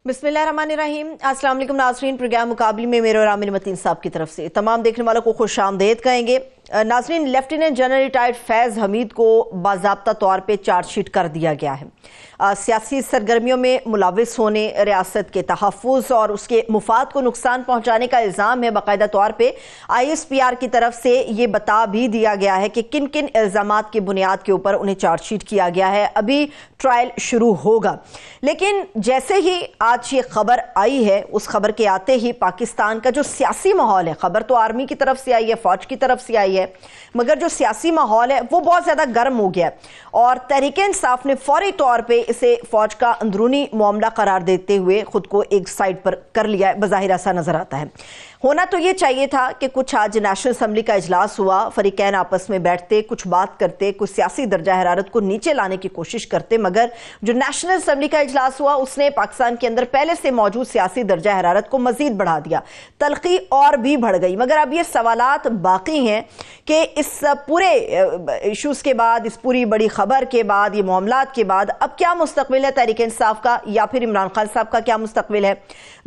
بسم اللہ الرحمن الرحیم۔ السلام علیکم ناظرین، پروگرام مقابلے میں میرے اور عامر متین صاحب کی طرف سے تمام دیکھنے والوں کو خوش آمدید کہیں گے۔ ناظرین، لیفٹیننٹ جنرل ریٹائرڈ فیض حمید کو باضابطہ طور پہ چارج شیٹ کر دیا گیا ہے۔ سیاسی سرگرمیوں میں ملوث ہونے، ریاست کے تحفظ اور اس کے مفاد کو نقصان پہنچانے کا الزام ہے۔ باقاعدہ طور پہ ISPR کی طرف سے یہ بتا بھی دیا گیا ہے کہ کن کن الزامات کی بنیاد کے اوپر انہیں چارج شیٹ کیا گیا ہے۔ ابھی ٹرائل شروع ہوگا، لیکن جیسے ہی آج یہ خبر آئی ہے، اس خبر کے آتے ہی پاکستان کا جو سیاسی ماحول ہے، خبر تو آرمی کی طرف سے آئی ہے، فوج کی طرف سے آئی ہے، مگر جو سیاسی ماحول ہے وہ بہت زیادہ گرم ہو گیا ہے، اور تحریک انصاف نے فوری طور پہ اسے فوج کا اندرونی معاملہ قرار دیتے ہوئے خود کو ایک سائڈ پر کر لیا ہے۔ بظاہر ایسا نظر آتا ہے۔ ہونا تو یہ چاہیے تھا کہ کچھ آج نیشنل اسمبلی کا اجلاس ہوا، فریقین آپس میں بیٹھتے، کچھ بات کرتے، کچھ سیاسی درجہ حرارت کو نیچے لانے کی کوشش کرتے، مگر جو نیشنل اسمبلی کا اجلاس ہوا اس نے پاکستان کے اندر پہلے سے موجود سیاسی درجہ حرارت کو مزید بڑھا دیا، تلخی اور بھی بڑھ گئی۔ مگر اب یہ سوالات باقی ہیں کہ اس پورے ایشوز کے بعد، اس پوری بڑی خبر کے بعد، یہ معاملات کے بعد اب کیا مستقبل ہے تحریک انصاف کا، یا پھر عمران خان صاحب کا کیا مستقبل ہے۔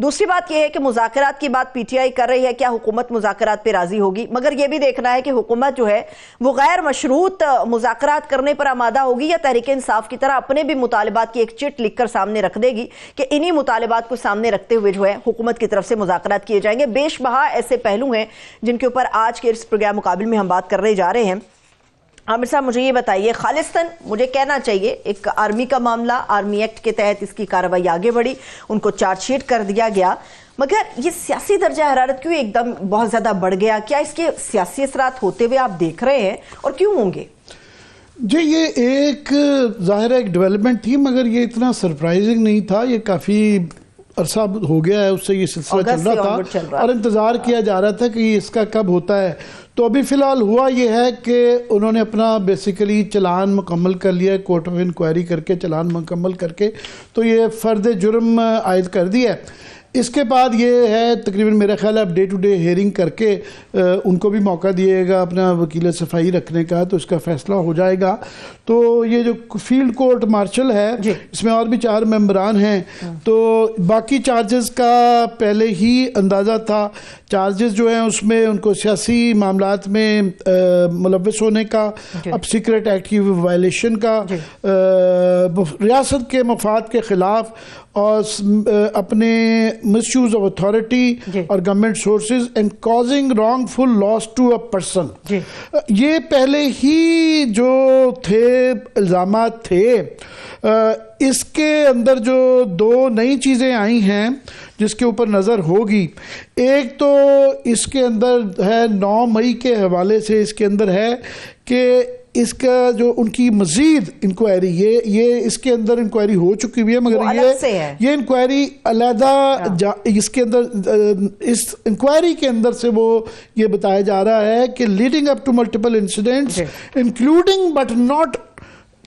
دوسری بات یہ ہے کہ مذاکرات کی بات PTI کر رہی ہے، کیا حکومت مذاکرات پہ راضی ہوگی، مگر یہ بھی دیکھنا ہے کہ حکومت جو ہے وہ غیر مشروط مذاکرات کرنے پر آمادہ ہوگی، یا تحریک انصاف کی طرح اپنے بھی مطالبات کی ایک چٹ لکھ کر سامنے رکھ دے گی کہ انہی مطالبات کو سامنے رکھتے ہوئے جو ہے حکومت کی طرف سے مذاکرات کیے جائیں گے۔ بیش بہا ایسے پہلو ہیں جن کے اوپر آج کے اس پروگرام مقابل میں ہم بات کرنے جا رہے ہیں۔ عامر صاحب، مجھے یہ بتائیے، خالصتاً مجھے کہنا چاہیے ایک آرمی کا معاملہ، آرمی ایکٹ کے تحت اس کی کارروائی آگے بڑھی، ان کو چارج شیٹ کر دیا گیا، مگر یہ سیاسی درجہ حرارت کیوں ایک دم بہت زیادہ بڑھ گیا؟ کیا اس کے سیاسی اثرات ہوتے ہوئے آپ دیکھ رہے ہیں، اور کیوں ہوں گے؟ جی، یہ ایک ظاہر ایک ڈیولپمنٹ تھی، مگر یہ اتنا سرپرائزنگ نہیں تھا۔ یہ کافی عرصہ ہو گیا ہے اس سے یہ سلسلہ چل رہا تھا، اور انتظار کیا جا رہا تھا کہ اس کا کب ہوتا ہے۔ تو ابھی فی الحال ہوا یہ ہے کہ انہوں نے اپنا بیسیکلی چلان مکمل کر لیا، کورٹ آف انکوائری کر کے چلان مکمل کر کے تو یہ فرد جرم عائد کر دیا ہے۔ اس کے بعد یہ ہے تقریباً میرا خیال ہے اب ڈے ٹو ڈے ہیئرنگ کر کے ان کو بھی موقع دیے گا اپنا وکیل صفائی رکھنے کا، تو اس کا فیصلہ ہو جائے گا۔ تو یہ جو فیلڈ کورٹ مارشل ہے اس میں اور بھی 4 ممبران ہیں، تو باقی چارجز کا پہلے ہی اندازہ تھا۔ چارجز جو ہیں اس میں ان کو سیاسی معاملات میں ملوث ہونے کا، اب سیکرٹ ایکٹ کی وائلیشن کا، ریاست کے مفاد کے خلاف، اور اپنے مس یوز آف اتھارٹی اور government sources and causing wrongful loss to a person, یہ پہلے ہی جو تھے الزامات تھے۔ اس کے اندر جو 2 نئی چیزیں آئی ہیں جس کے اوپر نظر ہوگی، ایک تو اس کے اندر ہے 9 مئی کے حوالے سے اس کے اندر ہے کہ اس کا جو ان کی مزید انکوائری، یہ اس کے اندر انکوائری ہو چکی ہوئی ہے، مگر یہ انکوائری علیحدہ اس کے اندر، اس انکوائری کے اندر سے وہ یہ بتایا جا رہا ہے کہ leading up to multiple incidents including but not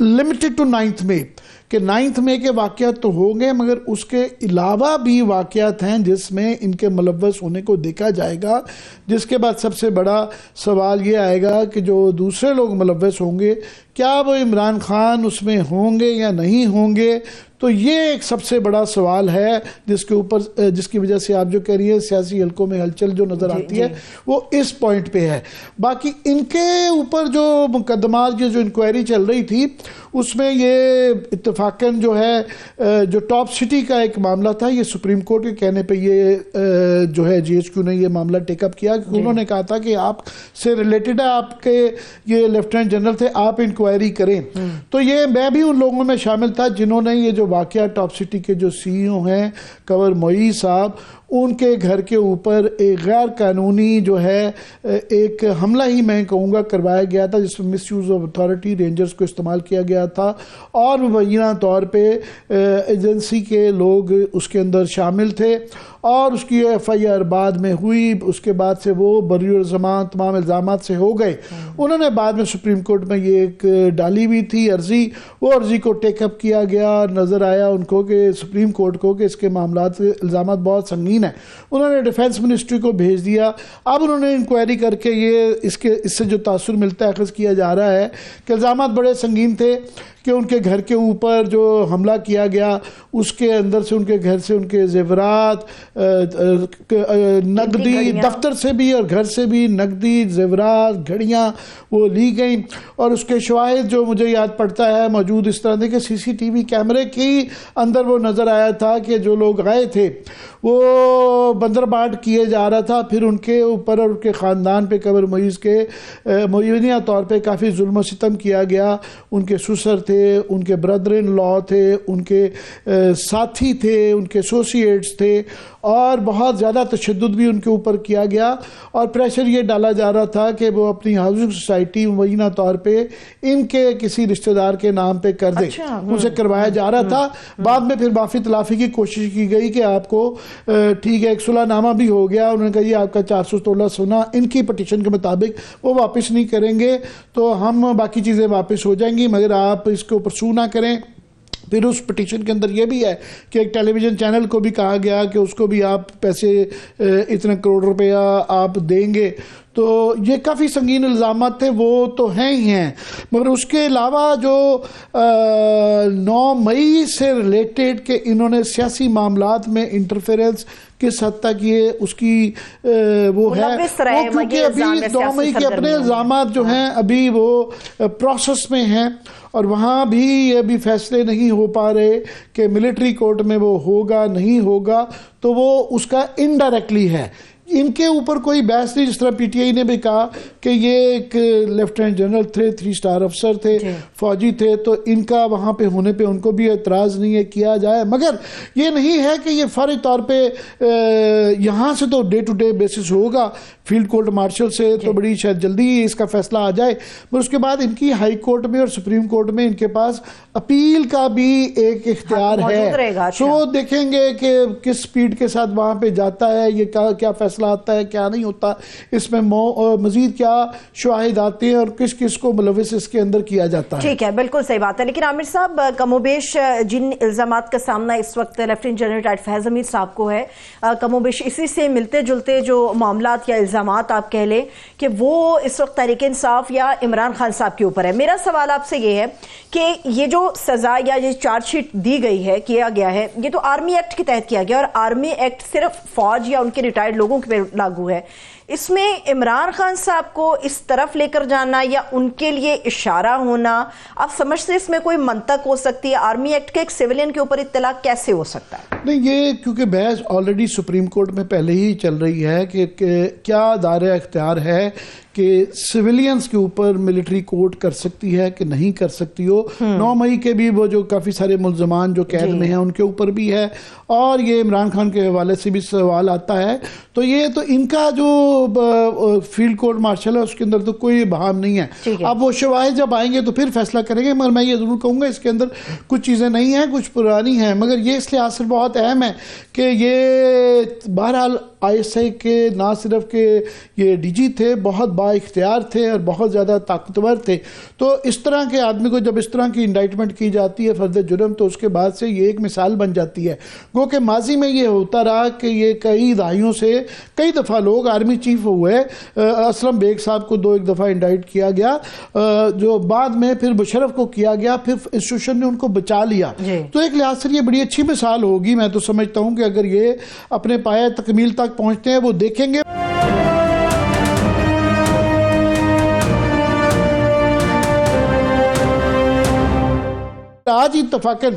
limited to 9 May, کہ 9 مئی کے واقعات تو ہوں گے مگر اس کے علاوہ بھی واقعات ہیں جس میں ان کے ملوث ہونے کو دیکھا جائے گا۔ جس کے بعد سب سے بڑا سوال یہ آئے گا کہ جو دوسرے لوگ ملوث ہوں گے کیا وہ عمران خان اس میں ہوں گے یا نہیں ہوں گے۔ تو یہ ایک سب سے بڑا سوال ہے جس کے اوپر، جس کی وجہ سے آپ جو کہہ رہی ہیں سیاسی حلقوں میں ہلچل جو نظر آتی ہے وہ اس پوائنٹ پہ ہے۔ باقی ان کے اوپر جو مقدمات، جو انکوائری چل رہی تھی اس میں یہ اتفاقاً جو ہے جو ٹاپ سٹی کا ایک معاملہ تھا، یہ سپریم کورٹ کے کہنے پہ یہ جو ہے GHQ نے یہ معاملہ ٹیک اپ کیا، کیونکہ انہوں نے کہا تھا کہ آپ سے ریلیٹڈ ہے، آپ کے یہ لیفٹیننٹ جنرل تھے، آپ انکوائری کریں۔ تو یہ میں بھی ان لوگوں میں شامل تھا جنہوں نے یہ جو واقعہ ٹاپ سٹی کے جو CEO ہیں کنور معیز صاحب، ان کے گھر کے اوپر ایک غیر قانونی جو ہے ایک حملہ ہی میں کہوں گا کروایا گیا تھا، جس میں مس یوز آف اتھارٹی رینجرز کو استعمال کیا گیا تھا، اور مبینہ طور پہ ایجنسی کے لوگ اس کے اندر شامل تھے، اور اس کی FIR بعد میں ہوئی۔ اس کے بعد سے وہ بری الزامات تمام الزامات سے ہو گئے۔ انہوں نے بعد میں سپریم کورٹ میں یہ ایک ڈالی ہوئی تھی عرضی، وہ عرضی کو ٹیک اپ کیا گیا، نظر آیا ان کو کہ سپریم کورٹ کو کہ اس کے معاملات الزامات بہت سنگین ہیں۔ انہوں نے ڈیفینس منسٹری کو بھیج دیا۔ اب انہوں نے انکوائری کر کے یہ اس سے جو تاثر ملتا ہے اخذ کیا جا رہا ہے کہ الزامات بڑے سنگین تھے، کہ ان کے گھر کے اوپر جو حملہ کیا گیا اس کے اندر سے ان کے گھر سے ان کے زیورات نقدی دفتر سے بھی اور گھر سے بھی نقدی زیورات گھڑیاں وہ لی گئیں، اور اس کے شواہد جو مجھے یاد پڑتا ہے موجود اس طرح کہ سی سی ٹی وی کیمرے کی اندر وہ نظر آیا تھا کہ جو لوگ آئے تھے وہ بندر بانٹ کیے جا رہا تھا، پھر ان کے اوپر اور ان کے خاندان پہ قبر معیز کے معینہ طور پہ کافی ظلم و ستم کیا گیا. ان کے سسر تھے، ان کے بردر ان لا تھے، ان کے ساتھی تھے، ان کے ایسوسیٹس تھے، اور بہت زیادہ تشدد بھی ان کے اوپر کیا گیا، اور پریشر یہ ڈالا جا رہا تھا کہ وہ اپنی ہاؤسنگ سوسائٹی مبینہ طور پہ ان کے کسی رشتہ دار کے نام پہ کر دے. ان سے کروایا جا رہا تھا. بعد میں پھر معافی تلافی کی کوشش کی گئی کہ آپ کو ٹھیک ہے، ایک صلح نامہ بھی ہو گیا. انہوں نے کہا یہ آپ کا 400 تولہ سونا ان کی پٹیشن کے مطابق وہ واپس نہیں کریں گے تو ہم باقی چیزیں واپس ہو جائیں گی، مگر آپ اس کے اوپر سو نہ کریں. پھر اس پٹیشن کے اندر یہ بھی ہے کہ ایک ٹیلی ویژن چینل کو بھی کہا گیا کہ اس کو بھی آپ پیسے اتنے کروڑ روپیہ آپ دیں گے. تو یہ کافی سنگین الزامات تھے، وہ تو ہیں ہی ہیں، مگر اس کے علاوہ جو 9 مئی سے ریلیٹڈ کہ انہوں نے سیاسی معاملات میں انٹرفیرنس کس حد تک یہ اس کی وہ ہے، وہ کیونکہ ابھی 9 مئی کے اپنے الزامات جو ہیں ابھی وہ پروسیس میں ہیں، اور وہاں بھی یہ بھی فیصلے نہیں ہو پا رہے کہ ملٹری کورٹ میں وہ ہوگا نہیں ہوگا، تو وہ اس کا انڈائریکٹلی ہے. ان کے اوپر کوئی بحث نہیں، جس طرح پی ٹی آئی نے بھی کہا کہ یہ ایک لیفٹیننٹ جنرل تھے، 3 اسٹار افسر تھے، فوجی تھے، تو ان کا وہاں پہ ہونے پہ ان کو بھی اعتراض نہیں ہے کیا جائے. مگر یہ نہیں ہے کہ یہ فوری طور پہ یہاں سے تو ڈے ٹو ڈے بیسس ہوگا، فیلڈ کورٹ مارشل سے تو بڑی شاید جلدی اس کا فیصلہ آ جائے، مگر اس کے بعد ان کی ہائی کورٹ میں اور سپریم کورٹ میں ان کے پاس اپیل کا بھی ایک اختیار ہے. تو وہ دیکھیں گے کہ کس سپیڈ کے ساتھ وہاں پہ جاتا ہے، یہ کیا فیصلہ آتا ہے کیا نہیں ہوتا، اس میں مزید کیا شواہد آتے ہیں اور کس کس کو ملوث اس کے اندر کیا جاتا ہے. ٹھیک ہے، بالکل صحیح بات ہے. لیکن عامر صاحب، کم و بیش جن الزامات کا سامنا اس وقت لیفٹیننٹ جنرل ریٹائرڈ فیض حمید صاحب کو ہے، کم و بیش اسی سے ملتے جلتے جو معاملات یا الزامات آپ کہہ لیں کہ وہ اس وقت تحریک انصاف یا عمران خان صاحب کے اوپر ہے. میرا سوال آپ سے یہ ہے کہ یہ جو سزا یا یہ چارج شیٹ دی گئی ہے، کیا گیا ہے، یہ تو آرمی ایکٹ کے تحت کیا گیا، اور آرمی ایکٹ صرف فوج یا ان کے ریٹائرڈ لوگوں کے لاگو ہے. اس میں عمران خان صاحب کو اس طرف لے کر جانا یا ان کے لیے اشارہ ہونا، آپ سمجھتے اس میں کوئی منطق ہو سکتی ہے؟ آرمی ایکٹ کے ایک سیولین کے اوپر اطلاع کیسے ہو سکتا ہے؟ نہیں، یہ کیونکہ بحث آلریڈی سپریم کورٹ میں پہلے ہی چل رہی ہے کہ کیا دائرہ اختیار ہے کہ سویلینز کے اوپر ملٹری کورٹ کر سکتی ہے کہ نہیں کر سکتی ہو. 9 مئی کے بھی وہ جو کافی سارے ملزمان جو قید میں ہیں ان کے اوپر بھی ہے، اور یہ عمران خان کے حوالے سے بھی سوال آتا ہے. تو یہ تو ان کا جو فیلڈ کورٹ مارشل ہے اس کے اندر تو کوئی بہام نہیں ہے. اب وہ شواہد جب آئیں گے تو پھر فیصلہ کریں گے، مگر میں یہ ضرور کہوں گا اس کے اندر کچھ چیزیں نہیں ہیں، کچھ پرانی ہیں، مگر یہ اس لحاظ سے بہت اہم ہے کہ یہ بہرحال آئی ایس آئی کے نہ صرف کہ یہ ڈی جی تھے، بہت با اختیار تھے اور بہت زیادہ طاقتور تھے. تو اس طرح کے آدمی کو جب اس طرح کی انڈائٹمنٹ کی جاتی ہے فرد جرم، تو اس کے بعد سے یہ ایک مثال بن جاتی ہے. گو کہ ماضی میں یہ ہوتا رہا کہ یہ کئی دہائیوں سے کئی دفعہ لوگ آرمی چیف ہوئے، اسلم بیگ صاحب کو 2 دفعہ انڈائٹ کیا گیا، جو بعد میں پھر مشرف کو کیا گیا، پھر انسٹیٹیوشن نے ان کو بچا لیا. تو ایک لحاظ سے یہ بڑی اچھی مثال ہوگی. میں تو سمجھتا ہوں کہ اگر یہ اپنے پایہ تکمیل تک پہنچتے ہیں، وہ دیکھیں گے. آج اتفاقاً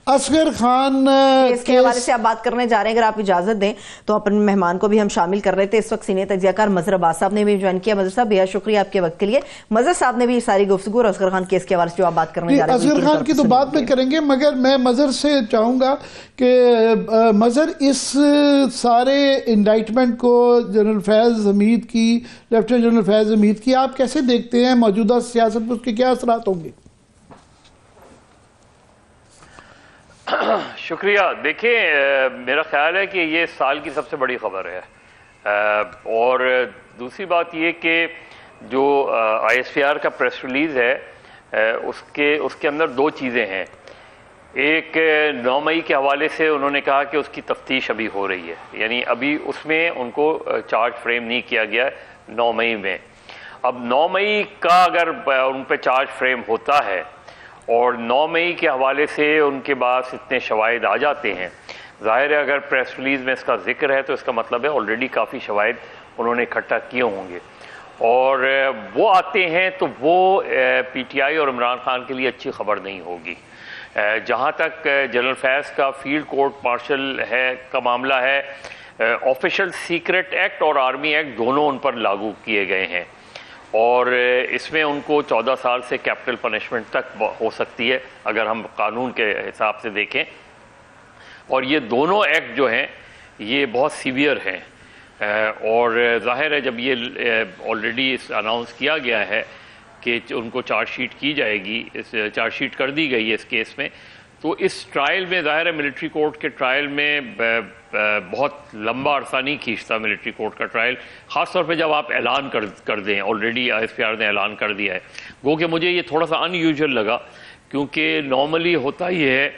اصغر خان اس کے حوالے سے آپ بات کرنے جا رہے ہیں، اگر آپ اجازت دیں تو اپنے مہمان کو بھی ہم شامل کر رہے تھے. اس وقت سینئر تجزیہ کار مظہر عباس صاحب نے بھی جوائن کیا. مظہر صاحب، بہت شکریہ آپ کے وقت کے لیے. مظہر صاحب نے بھی ساری گفتگو اور اصغر خان کیس کے حوالے سے جو آپ بات کرنے جا رہے ہیں، اصغر خان کی تو بات میں کریں گے، مگر میں مظہر سے چاہوں گا کہ مظہر اس سارے انڈائٹمنٹ کو جنرل فیض حمید کی، لیفٹیننٹ جنرل فیض حمید کی، آپ کیسے دیکھتے ہیں؟ موجودہ سیاست پر اس کے کیا اثرات ہوں گے؟ شکریہ. دیکھیں، میرا خیال ہے کہ یہ سال کی سب سے بڑی خبر ہے. اور دوسری بات یہ کہ جو آئی ایس پی آر کا پریس ریلیز ہے، اس کے اندر 2 چیزیں ہیں. ایک 9 مئی کے حوالے سے انہوں نے کہا کہ اس کی تفتیش ابھی ہو رہی ہے، یعنی ابھی اس میں ان کو چارج فریم نہیں کیا گیا 9 مئی میں. اب 9 مئی کا اگر ان پہ چارج فریم ہوتا ہے اور 9 مئی کے حوالے سے ان کے پاس اتنے شواہد آ جاتے ہیں. ظاہر ہے اگر پریس ریلیز میں اس کا ذکر ہے تو اس کا مطلب ہے آلریڈی کافی شواہد انہوں نے اکٹھا کیے ہوں گے, اور وہ آتے ہیں تو وہ پی ٹی آئی اور عمران خان کے لیے اچھی خبر نہیں ہوگی. جہاں تک جنرل فیض کا فیلڈ کورٹ مارشل کا معاملہ ہے, آفیشل سیکرٹ ایکٹ اور آرمی ایکٹ دونوں ان پر لاگو کیے گئے ہیں, اور اس میں ان کو 14 سال سے کیپٹل پنشمنٹ تک ہو سکتی ہے اگر ہم قانون کے حساب سے دیکھیں. اور یہ دونوں ایکٹ جو ہیں یہ بہت سیویئر ہیں, اور ظاہر ہے جب یہ آلریڈی اناؤنس کیا گیا ہے کہ ان کو چارج شیٹ کی جائے گی, چارج شیٹ کر دی گئی ہے اس کیس میں, تو اس ٹرائل میں ظاہر ہے ملٹری کورٹ کے ٹرائل میں بہت لمبا عرصہ نہیں کھینچتا ملٹری کورٹ کا ٹرائل, خاص طور پہ جب آپ اعلان کر دیں. Already I S P R نے اعلان کر دیا ہے, گو کہ مجھے یہ تھوڑا سا ان یوزول لگا, کیونکہ نارملی ہوتا یہ ہے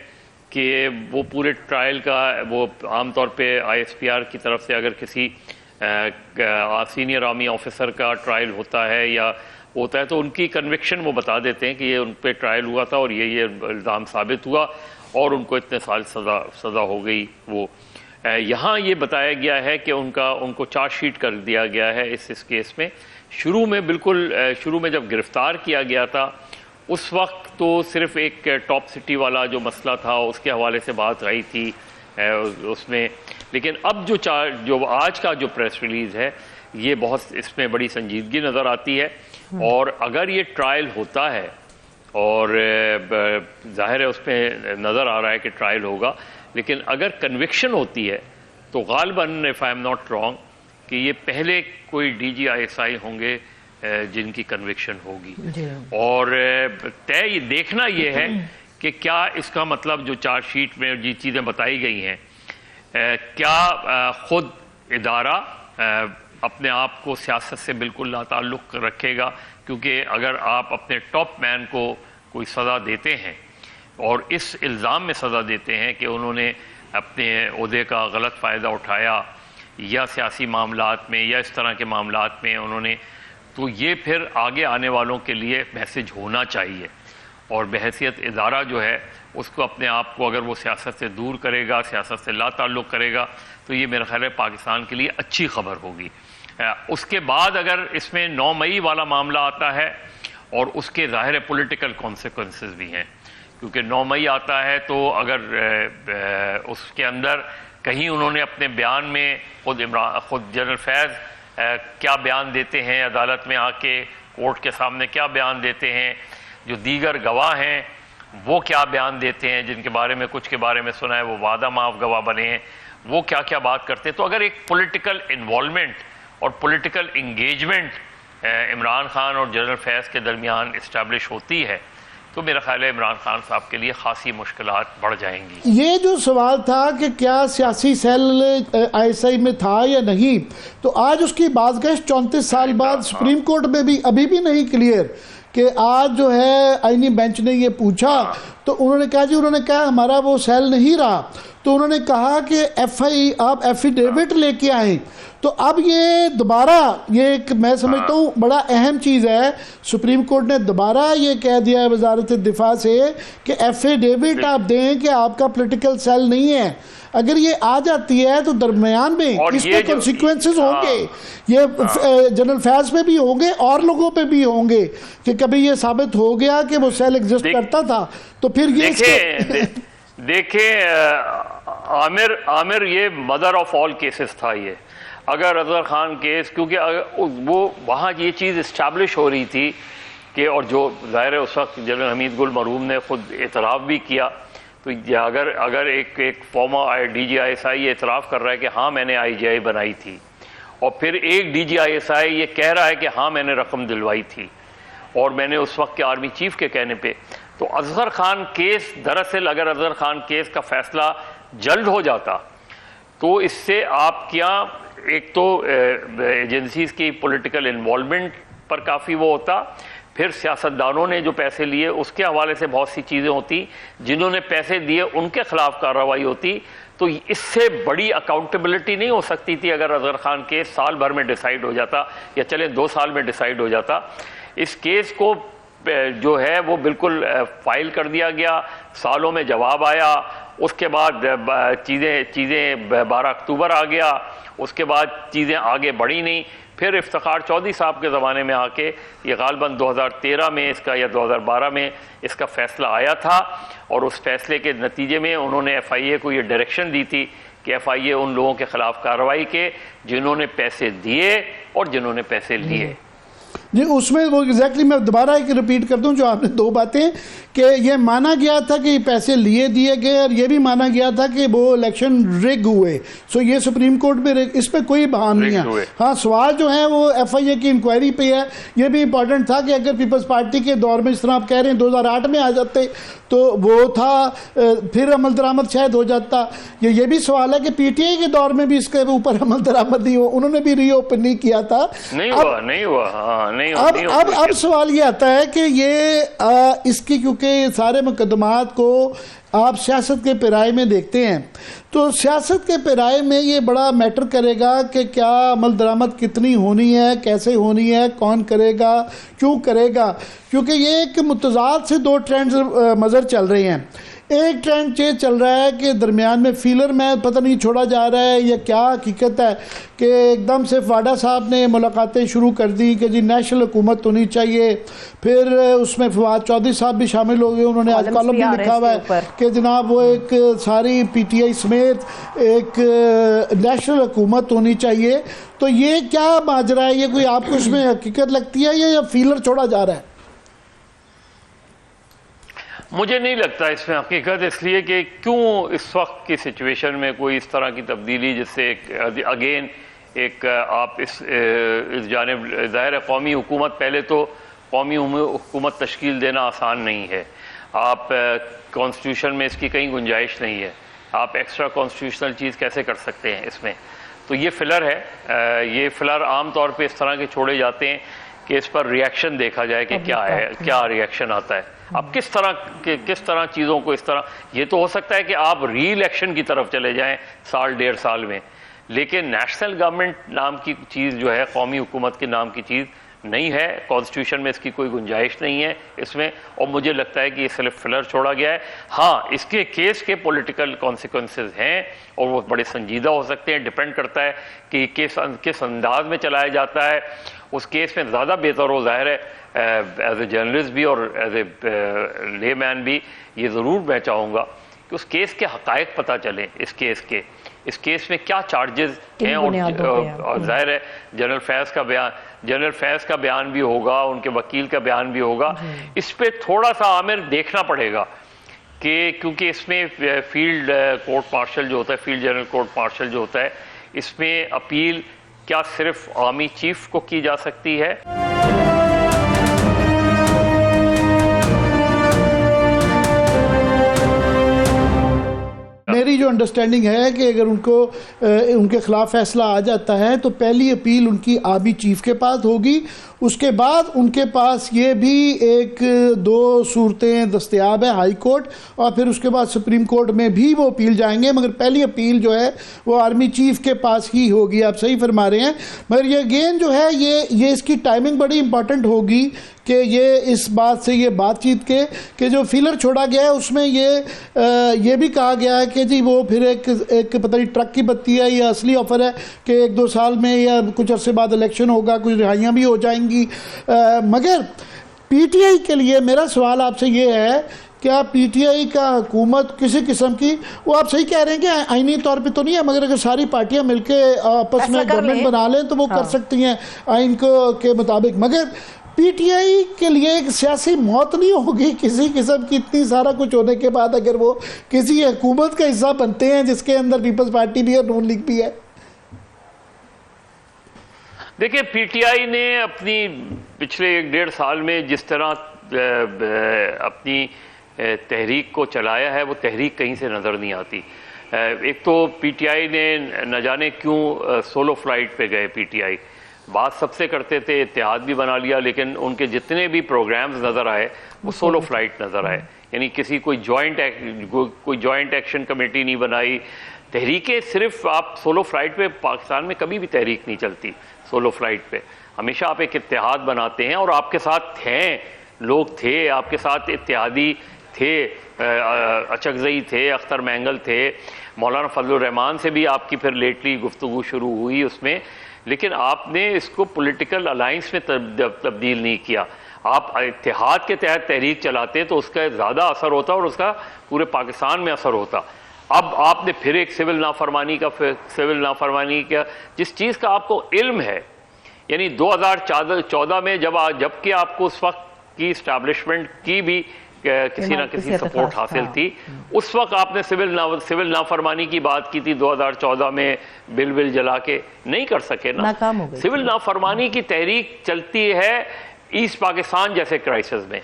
کہ وہ پورے ٹرائل کا وہ عام طور پہ آئی ایس پی آر کی طرف سے اگر کسی سینئر آرمی آفیسر کا ٹرائل ہوتا ہے یا ہوتا ہے تو ان کی کنوکشن وہ بتا دیتے ہیں کہ یہ ان پہ ٹرائل ہوا تھا اور یہ الزام ثابت ہوا اور ان کو اتنے سال سزا ہو گئی. وہ یہاں یہ بتایا گیا ہے کہ ان کو چارج شیٹ کر دیا گیا ہے اس کیس میں. شروع میں جب گرفتار کیا گیا تھا اس وقت تو صرف ایک ٹاپ سٹی والا جو مسئلہ تھا اس کے حوالے سے بات آئی تھی اس میں, لیکن اب جو آج کا جو پریس ریلیز ہے یہ بہت اس میں بڑی سنجیدگی نظر آتی ہے. اور اگر یہ ٹرائل ہوتا ہے اور ظاہر ہے اس پہ نظر آ رہا ہے کہ ٹرائل ہوگا, لیکن اگر کنوکشن ہوتی ہے تو غالباً if I am not wrong کہ یہ پہلے کوئی ڈی جی آئی ایس آئی ہوں گے جن کی کنوکشن ہوگی. اور طے دیکھنا یہ ہے کہ کیا اس کا مطلب جو چارج شیٹ میں جی چیزیں بتائی گئی ہیں, کیا خود ادارہ اپنے آپ کو سیاست سے بالکل لا تعلق رکھے گا, کیونکہ اگر آپ اپنے ٹاپ مین کو کوئی سزا دیتے ہیں اور اس الزام میں سزا دیتے ہیں کہ انہوں نے اپنے عہدے کا غلط فائدہ اٹھایا یا سیاسی معاملات میں یا اس طرح کے معاملات میں انہوں نے, تو یہ پھر آگے آنے والوں کے لیے میسج ہونا چاہیے. اور بحیثیت ادارہ جو ہے اس کو اپنے آپ کو اگر وہ سیاست سے دور کرے گا, سیاست سے لا تعلق کرے گا, تو یہ میرا خیال ہے پاکستان کے لیے اچھی خبر ہوگی. اس کے بعد اگر اس میں 9 مئی والا معاملہ آتا ہے اور اس کے ظاہر پولیٹیکل کانسیکوینسز بھی ہیں, کیونکہ 9 مئی آتا ہے تو اگر اس کے اندر کہیں انہوں نے اپنے بیان میں خود جنرل فیض کیا بیان دیتے ہیں عدالت میں آ کے, کورٹ کے سامنے کیا بیان دیتے ہیں, جو دیگر گواہ ہیں وہ کیا بیان دیتے ہیں جن کے بارے میں کچھ کے بارے میں سنا ہے وہ وعدہ معاف گواہ بنے ہیں, وہ کیا کیا بات کرتے ہیں. تو اگر ایک پولیٹیکل انوالومنٹ اور پولیٹیکل انگیجمنٹ عمران خان اور جنرل فیض کے درمیان اسٹیبلش ہوتی ہے تو میرا خیال ہے عمران خان صاحب کے لیے خاصی مشکلات بڑھ جائیں گی. یہ جو سوال تھا کہ کیا سیاسی سیل آئی ایس آئی میں تھا یا نہیں, تو آج اس کی بازگشت 34 سال بعد سپریم کورٹ میں بھی ابھی بھی نہیں کلیئر, کہ آج جو ہے آئینی بینچ نے یہ پوچھا تو انہوں نے کہا ہمارا وہ سیل نہیں رہا, تو انہوں نے کہا کہ آپ ایفیڈیوٹ لے کے آئیں. تو اب یہ دوبارہ یہ ایک میں سمجھتا ہوں بڑا اہم چیز ہے, سپریم کورٹ نے دوبارہ یہ کہہ دیا ہے وزارت دفاع سے کہ ایفیڈیوٹ آپ دیں کہ آپ کا پولیٹیکل سیل نہیں ہے. اگر یہ آ جاتی ہے تو درمیان میں اس کے کنسیکوینسز ہوں گے, یہ جنرل فیض پہ بھی ہوں گے اور لوگوں پہ بھی ہوں گے کہ کبھی یہ ثابت ہو گیا کہ وہ سیل ایگزسٹ کرتا تھا تو پھر یہ دیکھیں عامر یہ مدر آف آل کیسز تھا. یہ اگر اظہر خان کیس, کیونکہ وہ وہاں یہ چیز اسٹیبلش ہو رہی تھی کہ, اور جو ظاہر ہے اس وقت جنرل حمید گل مرحوم نے خود اعتراف بھی کیا, تو اگر ایک former D G I S I یہ اعتراف کر رہا ہے کہ ہاں میں نے آئی جی آئی بنائی تھی, اور پھر ایک D G I S I یہ کہہ رہا ہے کہ ہاں میں نے رقم دلوائی تھی اور میں نے اس وقت کے آرمی چیف کے کہنے پہ, تو اظہر خان کیس دراصل اگر اظہر خان کیس کا فیصلہ جلد ہو جاتا تو اس سے آپ کیا ایک تو ایجنسیز کی پولیٹیکل انوالومنٹ پر کافی وہ ہوتا, پھر سیاستدانوں نے جو پیسے لیے اس کے حوالے سے بہت سی چیزیں ہوتی, جنہوں نے پیسے دیے ان کے خلاف کارروائی ہوتی, تو اس سے بڑی اکاؤنٹیبلٹی نہیں ہو سکتی تھی اگر اظہر خان کیس سال بھر میں ڈیسائیڈ ہو جاتا یا چلے 2 سال میں ڈیسائیڈ ہو جاتا. اس کیس کو جو ہے وہ بالکل فائل کر دیا گیا، سالوں میں جواب آیا، اس کے بعد چیزیں 12 اکتوبر آ گیا، اس کے بعد چیزیں آگے بڑھی نہیں۔ پھر افتخار چودھری صاحب کے زمانے میں آ کے یہ غالباً 2013 میں اس کا یا 2012 میں اس کا فیصلہ آیا تھا، اور اس فیصلے کے نتیجے میں انہوں نے ایف آئی اے کو یہ ڈائریکشن دی تھی کہ ایف آئی اے ان لوگوں کے خلاف کارروائی کے جنہوں نے پیسے دیے اور جنہوں نے پیسے لیے۔ جی اس میں وہ ایگزیکٹلی میں دوبارہ ایک ریپیٹ کر دوں جو آپ نے دو باتیں، کہ یہ مانا گیا تھا کہ یہ پیسے دیے گئے، اور یہ بھی مانا گیا تھا کہ وہ الیکشن ریگ ہوئے۔ سو یہ سپریم کورٹ میں اس پہ کوئی بہان نہیں ہے۔ ہاں سوال جو ہے وہ ایف آئی اے کی انکوائری پہ ہے۔ یہ بھی امپورٹنٹ تھا کہ اگر پیپلز پارٹی کے دور میں، جس طرح آپ کہہ رہے ہیں 2008 میں آ جاتے تو وہ تھا، پھر عمل درآمد شاید ہو جاتا۔ یہ بھی سوال ہے کہ پی ٹی آئی کے دور میں بھی اس کے اوپر عمل درآمد نہیں ہوا، انہوں نے بھی ری اوپن نہیں کیا تھا۔ اب سوال یہ آتا ہے کہ یہ اس کی، کیونکہ سارے مقدمات کو آپ سیاست کے پیرائے میں دیکھتے ہیں، تو سیاست کے پیرائے میں یہ بڑا میٹر کرے گا کہ کیا عمل درآمد کتنی ہونی ہے، کیسے ہونی ہے، کون کرے گا، کیوں کرے گا، کیونکہ یہ ایک متضاد سے دو ٹرینڈز مظہر چل رہے ہیں۔ ایک ٹرینڈ یہ چل رہا ہے کہ درمیان میں فیلر میں پتہ نہیں چھوڑا جا رہا ہے یا کیا حقیقت ہے، کہ ایک دم سے واڈا صاحب نے ملاقاتیں شروع کر دی کہ جی نیشنل حکومت ہونی چاہیے، پھر اس میں فواد چودھری صاحب بھی شامل ہو گئے، انہوں نے آج کالم بھی لکھا ہوا ہے کہ جناب وہ ایک ساری پی ٹی آئی سمیت ایک نیشنل حکومت ہونی چاہیے۔ تو یہ کیا ماجرا ہے، یہ کوئی آپ کو اس میں حقیقت لگتی ہے یا فیلر چھوڑا جا رہا ہے؟ مجھے نہیں لگتا اس میں حقیقت، اس لیے کہ کیوں اس وقت کی سچویشن میں کوئی اس طرح کی تبدیلی، جس سے اگین ایک آپ اس جانب، ظاہر ہے قومی حکومت، پہلے تو قومی حکومت تشکیل دینا آسان نہیں ہے، آپ کانسٹیٹیوشن میں اس کی کہیں گنجائش نہیں ہے، آپ ایکسٹرا کانسٹیٹیوشنل چیز کیسے کر سکتے ہیں اس میں؟ تو یہ فلر ہے، یہ فلر عام طور پہ اس طرح کے چھوڑے جاتے ہیں کہ اس پر ریاکشن دیکھا جائے کہ کیا ہے، کیا ریاکشن آتا ہے۔ اب کس طرح چیزوں کو اس طرح، یہ تو ہو سکتا ہے کہ آپ ری الیکشن کی طرف چلے جائیں سال 1.5 سال میں، لیکن نیشنل گورنمنٹ نام کی چیز جو ہے، قومی حکومت کے نام کی چیز نہیں ہے، کانسٹیٹیوشن میں اس کی کوئی گنجائش نہیں ہے اس میں، اور مجھے لگتا ہے کہ یہ صرف فلر چھوڑا گیا ہے۔ ہاں اس کے کیس کے پولیٹیکل کانسیکوینسز ہیں اور وہ بڑے سنجیدہ ہو سکتے ہیں، ڈیپینڈ کرتا ہے کہ یہ کیس کس انداز میں چلایا جاتا ہے۔ اس کیس میں زیادہ بہتر ہو، ظاہر ہے ایز اے جرنلسٹ بھی اور ایز اے لے مین بھی یہ ضرور میں چاہوں گا کہ اس کیس کے حقائق پتہ چلیں، اس کیس میں کیا چارجز ہیں، اور ظاہر ہے جنرل فیض کا بیان بھی ہوگا، ان کے وکیل کا بیان بھی ہوگا۔ اس پہ تھوڑا سا عامر دیکھنا پڑے گا کہ کیونکہ اس میں فیلڈ کورٹ مارشل جو ہوتا ہے، فیلڈ جنرل کورٹ مارشل جو ہوتا ہے، اس میں اپیل کیا صرف آرمی چیف کو کی جا سکتی ہے؟ میری جو انڈرسٹینڈنگ ہے کہ اگر ان کے خلاف فیصلہ آ جاتا ہے تو پہلی اپیل ان کی آرمی چیف کے پاس ہوگی، اس کے بعد ان کے پاس یہ بھی ایک دو صورتیں دستیاب ہیں، ہائی کورٹ اور پھر اس کے بعد سپریم کورٹ میں بھی وہ اپیل جائیں گے، مگر پہلی اپیل جو ہے وہ آرمی چیف کے پاس ہی ہوگی۔ آپ صحیح فرما رہے ہیں، مگر یہ اگین جو ہے یہ اس کی ٹائمنگ بڑی امپورٹنٹ ہوگی کہ یہ اس بات سے یہ بات چیت کے کہ جو فیلر چھوڑا گیا ہے اس میں یہ بھی کہا گیا ہے کہ جی وہ پھر ایک پتہ نہیں ٹرک کی بتی ہے یا اصلی آفر ہے کہ 1-2 سال میں یا کچھ عرصے بعد الیکشن ہوگا، کچھ رہائیاں بھی ہو جائیں گی۔ مگر پی ٹی آئی کے لیے میرا سوال آپ سے یہ ہے، کیا پی ٹی آئی کا حکومت کسی قسم کی، وہ آپ صحیح کہہ رہے ہیں کہ آئینی طور پہ تو نہیں ہے، مگر اگر ساری پارٹیاں مل کے آپس میں گورنمنٹ بنا لیں تو وہ کر سکتی ہیں آئین کے مطابق، مگر پی ٹی آئی کے لیے ایک سیاسی موت نہیں ہوگی کسی قسم کی اتنی سارا کچھ ہونے کے بعد اگر وہ کسی حکومت کا حصہ بنتے ہیں جس کے اندر پیپلز پارٹی بھی اور نون لیگ بھی ہے؟ دیکھیں پی ٹی آئی نے اپنی پچھلے 1-1.5 سال میں جس طرح اپنی تحریک کو چلایا ہے، وہ تحریک کہیں سے نظر نہیں آتی۔ ایک تو پی ٹی آئی نے نہ جانے کیوں سولو فلائٹ پہ گئے، پی ٹی آئی بات سب سے کرتے تھے، اتحاد بھی بنا لیا، لیکن ان کے جتنے بھی پروگرامز نظر آئے وہ سولو فلائٹ نظر آئے، یعنی کسی کوئی جوائنٹ ایکشن کمیٹی نہیں بنائی۔ تحریکیں صرف آپ سولو فلائٹ پہ، پاکستان میں کبھی بھی تحریک نہیں چلتی سولو فلائٹ پہ، ہمیشہ آپ ایک اتحاد بناتے ہیں اور آپ کے ساتھ ہیں لوگ تھے آپ کے ساتھ، اتحادی تھے، اچکزئی تھے، اختر مینگل تھے، مولانا فضل الرحمان سے بھی آپ کی پھر لیٹلی گفتگو شروع ہوئی اس میں، لیکن آپ نے اس کو پولیٹیکل الائنس میں تبدیل نہیں کیا. آپ اتحاد کے تحت تحریک چلاتے تو اس کا زیادہ اثر ہوتا اور اس کا پورے پاکستان میں اثر ہوتا. اب آپ نے پھر ایک سول نافرمانی کا جس چیز کا آپ کو علم ہے، یعنی 2014 میں جب کہ آپ کو اس وقت کی اسٹیبلشمنٹ کی بھی کسی نہ کسی سپورٹ حاصل تھی، اس وقت آپ نے سول نافرمانی کی بات کی تھی 2014 میں بل جلا کے، نہیں کر سکے نا. سول نافرمانی کی تحریک چلتی ہے ایسٹ پاکستان جیسے کرائسس میں.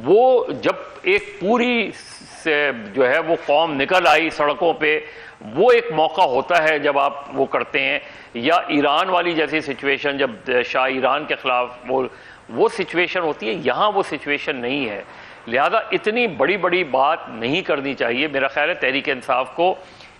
وہ جب ایک پوری جو ہے وہ قوم نکل آئی سڑکوں پہ، وہ ایک موقع ہوتا ہے جب آپ وہ کرتے ہیں. یا ایران والی جیسی سچویشن جب شاہ ایران کے خلاف وہ سچویشن ہوتی ہے، یہاں وہ سچویشن نہیں ہے. لہذا اتنی بڑی بات نہیں کرنی چاہیے. میرا خیال ہے تحریک انصاف کو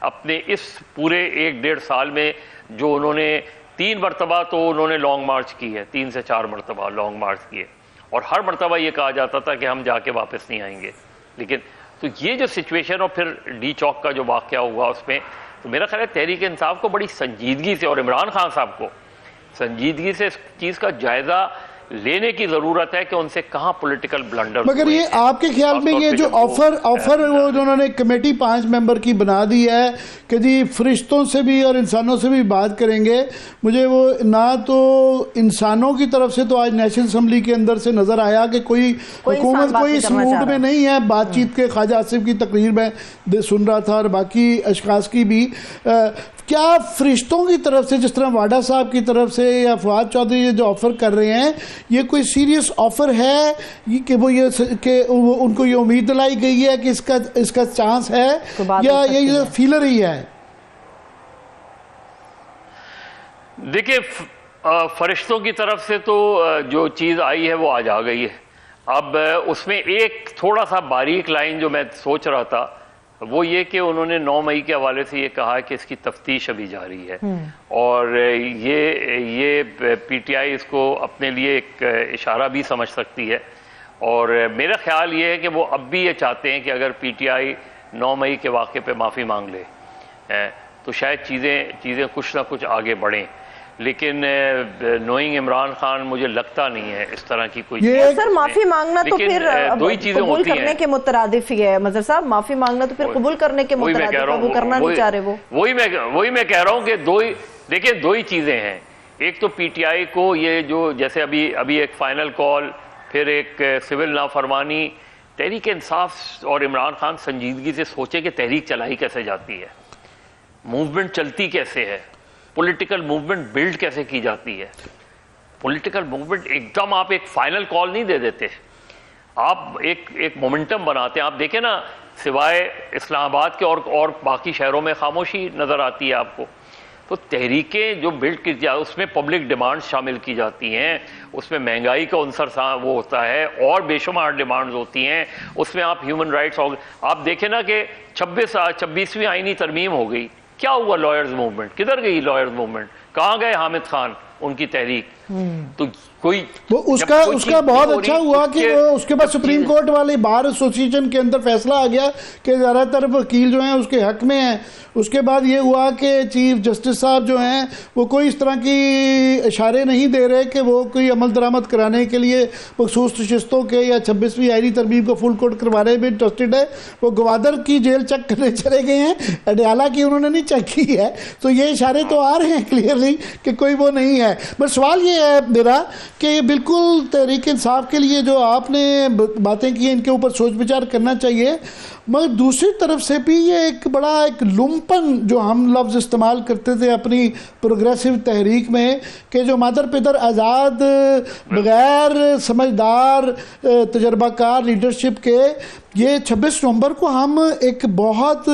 اپنے اس پورے 1.5 سال میں جو انہوں نے 3 مرتبہ تو انہوں نے لانگ مارچ کی ہے، 3 سے 4 مرتبہ لانگ مارچ کیے، اور ہر مرتبہ یہ کہا جاتا تھا کہ ہم جا کے واپس نہیں آئیں گے. لیکن تو یہ جو سچویشن اور پھر ڈی چوک کا جو واقعہ ہوا اس میں، تو میرا خیال ہے تحریک انصاف کو بڑی سنجیدگی سے اور عمران خان صاحب کو سنجیدگی سے اس چیز کا جائزہ لینے کی ضرورت ہے کہ ان سے کہاں پولیٹیکل بلنڈر. مگر یہ آپ کے خیال میں یہ جو آفر وہ انہوں نے کمیٹی 5 ممبر کی بنا دی ہے کہ جی فرشتوں سے بھی اور انسانوں سے بھی بات کریں گے، مجھے وہ نہ تو انسانوں کی طرف سے تو آج نیشنل اسمبلی کے اندر سے نظر آیا کہ کوئی حکومت کوئی اس موڈ میں نہیں ہے بات چیت کے. خواجہ آصف کی تقریر میں سن رہا تھا اور باقی اشخاص کی بھی. کیا فرشتوں کی طرف سے جس طرح واڈا صاحب کی طرف سے یا فواد چودھری جو آفر کر رہے ہیں، یہ کوئی سیریس آفر ہے کہ وہ ان کو یہ امید دلائی گئی ہے کہ اس کا چانس ہے، یا یہ فیلر ہی ہے؟ دیکھیں فرشتوں کی طرف سے تو جو چیز آئی ہے وہ آج آ گئی ہے. اب اس میں ایک تھوڑا سا باریک لائن جو میں سوچ رہا تھا وہ یہ کہ انہوں نے 9 مئی کے حوالے سے یہ کہا کہ اس کی تفتیش ابھی جاری ہے، اور یہ پی ٹی آئی اس کو اپنے لیے ایک اشارہ بھی سمجھ سکتی ہے. اور میرا خیال یہ ہے کہ وہ اب بھی یہ چاہتے ہیں کہ اگر پی ٹی آئی 9 مئی کے واقعے پہ معافی مانگ لے تو شاید چیزیں کچھ نہ کچھ آگے بڑھیں. لیکن نوئنگ عمران خان مجھے لگتا نہیں ہے اس طرح کی کوئی چیز. سر معافی مانگنا تو پھر دو ہی چیزیں قبول ہوتی کرنے کے مترادف ہی ہے. مظہر صاحب معافی مانگنا تو پھر قبول کرنے کے مترادف ہے، وہ کرنا نہیں چاہ رہے. وہی میں کہہ رہا ہوں کہ دیکھیں دو ہی چیزیں ہیں. ایک تو پی ٹی آئی کو یہ جو جیسے ابھی ایک فائنل کال، پھر ایک سول نافرمانی. تحریک انصاف اور عمران خان سنجیدگی سے سوچے کہ تحریک چلائی کیسے جاتی ہے، موومنٹ چلتی کیسے ہے، پولیٹیکل موومنٹ بلڈ کیسے کی جاتی ہے. پولیٹیکل موومنٹ ایک دم آپ ایک فائنل کال نہیں دے دیتے، آپ ایک مومنٹم بناتے ہیں. آپ دیکھیں نا سوائے اسلام آباد کے اور باقی شہروں میں خاموشی نظر آتی ہے آپ کو. تو تحریکیں جو بلڈ کی جاتی اس میں پبلک ڈیمانڈز شامل کی جاتی ہیں، اس میں مہنگائی کا عنصر وہ ہوتا ہے اور بے شمار ڈیمانڈز ہوتی ہیں. اس میں آپ ہیومن رائٹس آپ دیکھیں نا کہ 26ویں آئینی ترمیم ہو گئی، کیا ہوا لائرز موومنٹ؟ کدھر گئی لائرز موومنٹ؟ کہاں گئے حامد خان ان کی تحریک؟ تو کوئی اس کا بہت اچھا ہوا کہ اس کے بعد سپریم کورٹ والی بار ایسوسیشن کے اندر فیصلہ آ گیا کہ زیادہ تر وکیل جو ہیں اس کے حق میں ہیں. اس کے بعد یہ ہوا کہ چیف جسٹس صاحب جو ہیں وہ کوئی اس طرح کی اشارے نہیں دے رہے کہ وہ کوئی عمل درآمد کرانے کے لیے مخصوص نشستوں کے یا 26ویں آئینی ترمیم کو فل کورٹ کروانے میں انٹرسٹڈ ہے. وہ گوادر کی جیل چیک کرنے چلے گئے ہیں، اڈیالہ کی انہوں نے نہیں چیک کی ہے. تو یہ اشارے تو آ رہے ہیں کلیئرلی کہ کوئی وہ نہیں ہے. بس سوال یہ ہے میرا کہ یہ بالکل تحریک انصاف کے لیے جو آپ نے باتیں کی ہیں ان کے اوپر سوچ بچار کرنا چاہیے، مگر دوسری طرف سے بھی یہ ایک بڑا لمپن جو ہم لفظ استعمال کرتے تھے اپنی پروگریسو تحریک میں کہ جو مادر پدر آزاد بغیر سمجھدار تجربہ کار لیڈرشپ کے یہ 26 نومبر کو ہم ایک بہت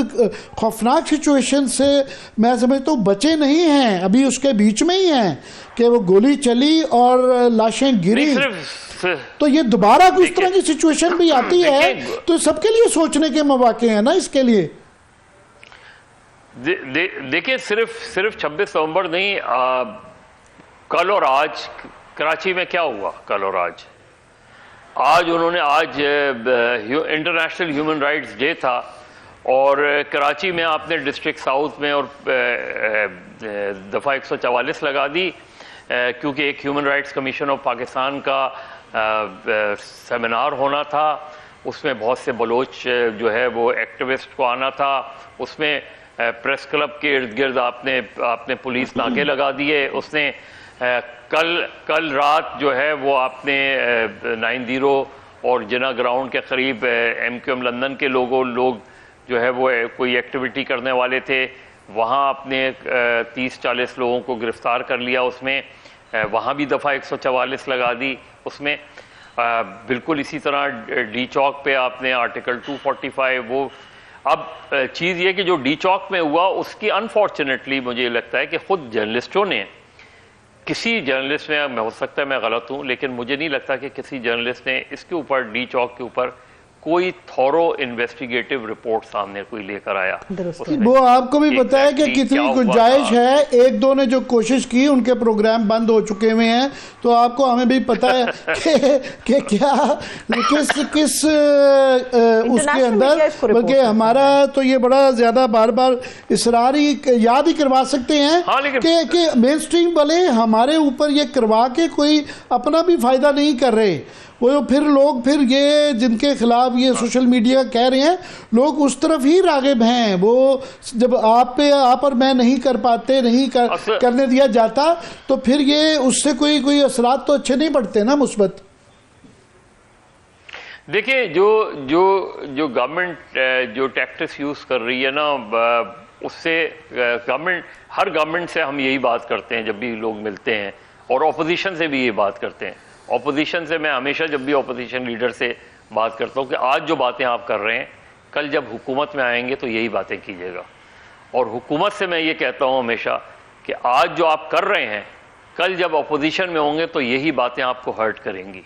خوفناک سچویشن سے میں سمجھتا ہوں بچے نہیں ہیں، ابھی اس کے بیچ میں ہی ہیں کہ وہ گولی چلی اور لاشیں گری. تو یہ دوبارہ کوئی اس طرح کی سچویشن بھی آتی ہے تو سب کے لیے سوچنے کے مواقع ہیں نا اس کے لیے. دیکھیں صرف 26 نومبر نہیں، کل اور آج کراچی میں کیا ہوا؟ کل اور آج آج انٹرنیشنل ہیومن رائٹس ڈے تھا، اور کراچی میں آپ نے ڈسٹرکٹ ساؤتھ میں اور دفعہ 144 لگا دی، کیونکہ ایک human rights commission of Pakistan کا سیمینار ہونا تھا، اس میں بہت سے بلوچ جو ہے وہ ایکٹیوسٹ کو آنا تھا، اس میں پریس کلب کے ارد گرد آپ نے پولیس ناکے لگا دیے، اس نے کل رات جو ہے وہ آپ نے 90 اور جنا گراؤنڈ کے قریب MQM لندن کے لوگ جو ہے وہ کوئی ایکٹیویٹی کرنے والے تھے، وہاں آپ نے 30-40 لوگوں کو گرفتار کر لیا، اس میں وہاں بھی دفعہ 144 لگا دی، اس میں بالکل اسی طرح ڈی چوک پہ آپ نے آرٹیکل 245 وہ اب چیز یہ کہ جو ڈی چوک میں ہوا اس کی انفارچونیٹلی مجھے لگتا ہے کہ خود جرنلسٹوں نے، کسی جرنلسٹ میں ہو سکتا ہے میں غلط ہوں لیکن مجھے نہیں لگتا کہ کسی جرنلسٹ نے اس کے اوپر ڈی چوک کے اوپر کوئی تھورو انویسٹیگیٹو رپورٹ سامنے کوئی لے کر آیا۔ وہ آپ کو بھی پتا ہے کہ کتنی گنجائش ہے، ایک دو نے جو کوشش کی ان کے پروگرام بند ہو چکے ہوئے ہیں، تو آپ کو ہمیں بھی پتا ہے کہ کیا کس اس کے اندر، بلکہ ہمارا تو یہ بڑا زیادہ بار بار اصراری یاد ہی کروا سکتے ہیں کہ مین اسٹریم والے ہمارے اوپر یہ کروا کے کوئی اپنا بھی فائدہ نہیں کر رہے، وہ پھر یہ جن کے خلاف یہ سوشل میڈیا کہہ رہے ہیں لوگ اس طرف ہی راغب ہیں، وہ جب آپ اور میں نہیں کر پاتے، نہیں کرنے دیا جاتا تو پھر یہ اس سے کوئی اثرات تو اچھے نہیں پڑتے نا مثبت۔ دیکھیں جو گورنمنٹ جو ٹیکٹکس یوز کر رہی ہے نا، اس سے ہر گورنمنٹ سے ہم یہی بات کرتے ہیں جب بھی لوگ ملتے ہیں، اور اپوزیشن سے بھی یہی بات کرتے ہیں۔ اپوزیشن سے میں ہمیشہ جب بھی اپوزیشن لیڈر سے بات کرتا ہوں کہ آج جو باتیں آپ کر رہے ہیں کل جب حکومت میں آئیں گے تو یہی باتیں کیجیے گا، اور حکومت سے میں یہ کہتا ہوں ہمیشہ کہ آج جو آپ کر رہے ہیں کل جب اپوزیشن میں ہوں گے تو یہی باتیں آپ کو ہرٹ کریں گی۔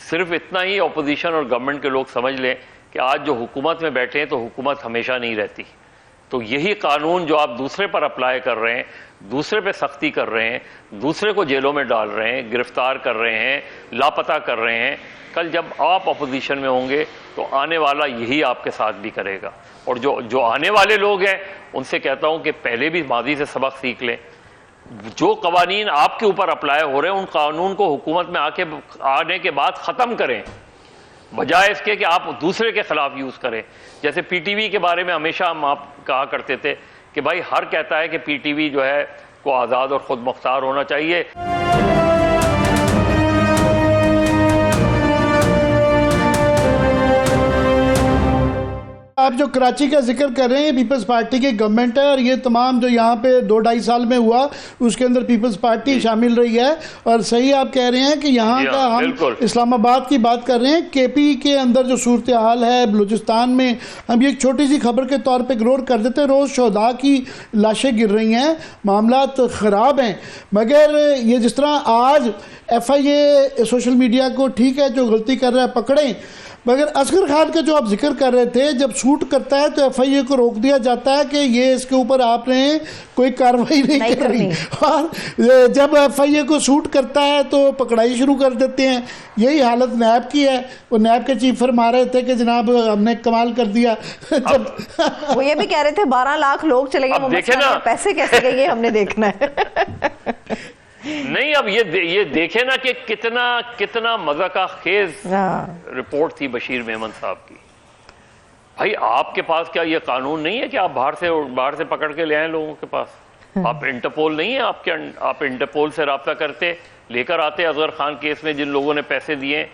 صرف اتنا ہی اپوزیشن اور گورنمنٹ کے لوگ سمجھ لیں کہ آج جو حکومت میں بیٹھے ہیں تو حکومت ہمیشہ نہیں رہتی، تو یہی قانون جو آپ دوسرے پر اپلائی کر رہے ہیں، دوسرے پہ سختی کر رہے ہیں، دوسرے کو جیلوں میں ڈال رہے ہیں، گرفتار کر رہے ہیں، لاپتہ کر رہے ہیں، کل جب آپ اپوزیشن میں ہوں گے تو آنے والا یہی آپ کے ساتھ بھی کرے گا۔ اور جو آنے والے لوگ ہیں ان سے کہتا ہوں کہ پہلے بھی ماضی سے سبق سیکھ لیں، جو قوانین آپ کے اوپر اپلائی ہو رہے ہیں ان قانون کو حکومت میں آنے کے بعد ختم کریں، بجائے اس کے کہ آپ دوسرے کے خلاف یوز کریں۔ جیسے پی ٹی وی کے بارے میں ہمیشہ ہم آپ کہا کرتے تھے کہ بھائی ہر کہتا ہے کہ پی ٹی وی جو ہے کو آزاد اور خود مختار ہونا چاہیے۔ آپ جو کراچی کا ذکر کر رہے ہیں پیپلز پارٹی کی گورنمنٹ ہے، اور یہ تمام جو یہاں پہ 2-2.5 سال میں ہوا اس کے اندر پیپلز پارٹی شامل رہی ہے، اور صحیح آپ کہہ رہے ہیں کہ یہاں کا ہم اسلام آباد کی بات کر رہے ہیں، کے پی کے اندر جو صورتحال ہے بلوچستان میں، ہم یہ ایک چھوٹی سی خبر کے طور پہ غور کر دیتے ہیں، روز شہداء کی لاشیں گر رہی ہیں، معاملات خراب ہیں، مگر یہ جس طرح آج FIA سوشل میڈیا کو ٹھیک ہے جو غلطی کر رہا ہے پکڑیں، مگر اصغر خان کا جو آپ ذکر کر رہے تھے جب شوٹ کرتا ہے تو FIA کو روک دیا جاتا ہے کہ یہ اس کے اوپر آپ نے کوئی کارروائی نہیں کرنی، اور جب FIA کو شوٹ کرتا ہے تو پکڑائی شروع کر دیتے ہیں۔ یہی حالت نیب کی ہے، وہ نیب کے چیف فرما رہے تھے کہ جناب ہم نے کمال کر دیا، وہ یہ بھی کہہ رہے تھے 12 لاکھ لوگ چلے گئے، پیسے کیسے گئے یہ ہم نے دیکھنا ہے۔ نہیں اب یہ دیکھیں نا کہ کتنا مذاقہ خیز رپورٹ تھی بشیر میمن صاحب کی۔ بھائی آپ کے پاس کیا یہ قانون نہیں ہے کہ آپ باہر سے پکڑ کے لے آئیں لوگوں کے پاس؟ آپ انٹرپول نہیں ہے آپ انٹرپول سے رابطہ کرتے، لے کر آتے اصغر خان کیس میں جن لوگوں نے پیسے دیے